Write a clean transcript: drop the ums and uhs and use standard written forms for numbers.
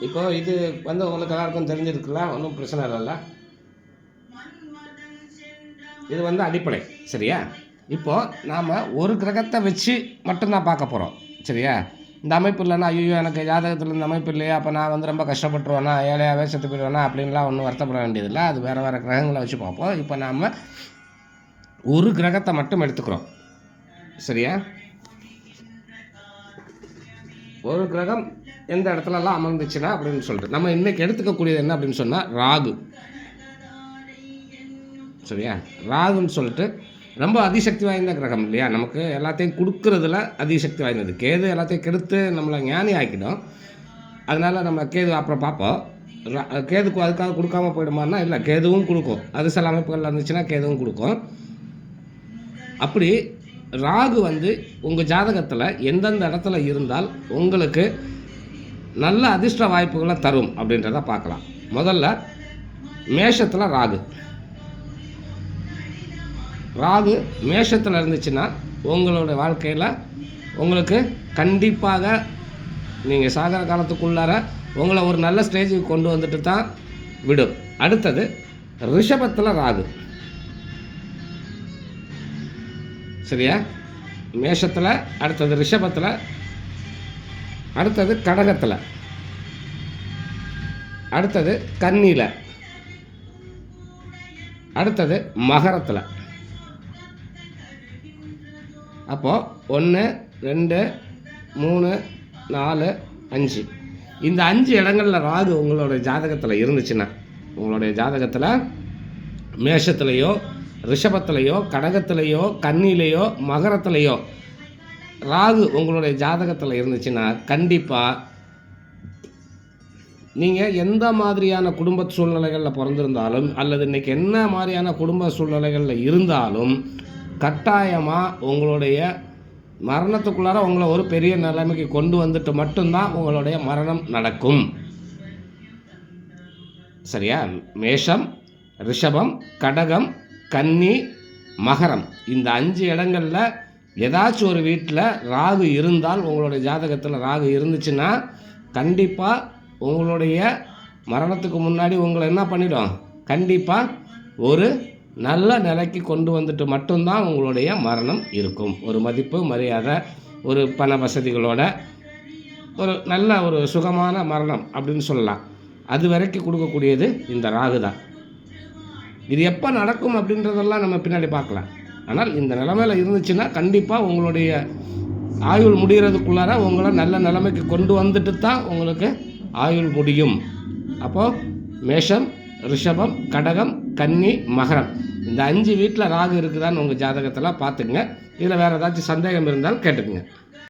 இப்போது இது வந்து உங்களுக்கு எல்லாருக்கும் தெரிஞ்சிருக்குல்ல, ஒன்றும் பிரச்சனை இல்லைல்ல. இது வந்து அடிப்படை, சரியா? இப்போது நாம் ஒரு கிரகத்தை வச்சு மட்டும்தான் பார்க்க போகிறோம், சரியா? இந்த அமைப்பு இல்லைன்னா, ஐயோ எனக்கு ஜாதகத்தில் இந்த அமைப்பு இல்லையா, அப்போ நான் வந்து ரொம்ப கஷ்டப்பட்டுருவேனா, ஏழையாகவே செத்து போயிடுவேனா அப்படின்லாம் ஒன்றும் வருத்தப்பட வேண்டியதில்லை. அது வேறு வேறு கிரகங்களை வச்சு பார்ப்போம். இப்போ நாம் ஒரு கிரகத்தை மட்டும் எடுத்துக்கிறோம், சரியா? ஒரு கிரகம் எந்த இடத்துலலாம் அமர்ந்துச்சுன்னா அப்படின்னு சொல்லிட்டு நம்ம இன்றைக்கி எடுத்துக்கக்கூடியது என்ன அப்படின்னு சொன்னால் ராகு, சரியா? ராகுன்னு சொல்லிட்டு ரொம்ப அதிசக்தி வாய்ந்த கிரகம் இல்லையா? நமக்கு எல்லாத்தையும் கொடுக்குறதுல அதிசக்தி வாய்ந்தது. கேது எல்லாத்தையும் கெடுத்து நம்மளை ஞானி ஆக்கிடும். அதனால் நம்ம கேது அப்புறம் பார்ப்போம். கேதுக்கு அதுக்காக கொடுக்காம போயிடுமான்னா இல்லை, கேதுவும் கொடுக்கும். அது சில அமைப்புகள் இருந்துச்சுன்னா கேதுவும் கொடுக்கும். அப்படி ராகு வந்து உங்கள் ஜாதகத்தில் எந்தெந்த இடத்துல இருந்தால் உங்களுக்கு நல்ல அதிர்ஷ்ட வாய்ப்புகளை தரும் அப்படின்றத பார்க்கலாம். முதல்ல மேஷத்தில் ராகு மேஷத்தில் இருந்துச்சுன்னா உங்களோட வாழ்க்கையில் உங்களுக்கு கண்டிப்பாக நீங்கள் சாகர காலத்துக்குள்ளார உங்களை ஒரு நல்ல ஸ்டேஜுக்கு கொண்டு வந்துட்டு தான் விடும். அடுத்தது ரிஷபத்தில் ராகு, சரியா? மேஷத்தில், அடுத்தது ரிஷபத்தில், அடுத்தது கடகத்தில், அடுத்தது கன்னியில், அடுத்தது மகரத்தில். அப்போது 1 2 3 4 5 இந்த 5 இடங்களில் ராகு உங்களுடைய ஜாதகத்தில் இருந்துச்சுன்னா, உங்களுடைய ஜாதகத்தில் மேஷத்துலேயோ ரிஷபத்திலையோ கடகத்திலையோ கன்னியிலையோ மகரத்திலையோ ராகு உங்களுடைய ஜாதகத்தில் இருந்துச்சுன்னா கண்டிப்பாக நீங்கள் எந்த மாதிரியான குடும்ப சூழ்நிலைகளில் பிறந்திருந்தாலும் அல்லது இன்றைக்கி என்ன மாதிரியான குடும்ப சூழ்நிலைகளில் இருந்தாலும் கட்டாயமாக உங்களுடைய மரணத்துக்குள்ளார உங்களை ஒரு பெரிய நிலைமைக்கு கொண்டு வந்துட்டு மட்டும்தான் உங்களுடைய மரணம் நடக்கும், சரியா? மேஷம், ரிஷபம், கடகம், கன்னி, மகரம் இந்த 5 இடங்களில் ஏதாச்சும் ஒரு வீட்டில் ராகு இருந்தால், உங்களுடைய ஜாதகத்தில் ராகு இருந்துச்சுன்னா கண்டிப்பாக உங்களுடைய மரணத்துக்கு முன்னாடி உங்களை என்ன பண்ணிடும், கண்டிப்பாக ஒரு நல்ல நிலைக்கு கொண்டு வந்துட்டு மட்டும்தான் உங்களுடைய மரணம் இருக்கும். ஒரு மதிப்பு மரியாதை, ஒரு பண வசதிகளோட ஒரு நல்ல ஒரு சுகமான மரணம் அப்படின்னு சொல்லலாம். அது வரைக்கும் கொடுக்கக்கூடியது இந்த ராகு தான். இது எப்போ நடக்கும் அப்படின்றதெல்லாம் நம்ம பின்னாடி பார்க்கலாம். ஆனால் இந்த நிலைமையில் இருந்துச்சுன்னா கண்டிப்பாக உங்களுடைய ஆயுள் முடிகிறதுக்குள்ளார உங்களை நல்ல நிலைமைக்கு கொண்டு வந்துட்டு தான் உங்களுக்கு ஆயுள் முடியும். அப்போது மேஷம், ரிஷபம், கடகம், கன்னி, மகரம் இந்த 5 வீட்டில் ராகு இருக்குதான்னு உங்கள் ஜாதகத்தில் பார்த்துக்குங்க. இதில் வேறு ஏதாச்சும் சந்தேகம் இருந்தால் கேட்டுக்குங்க.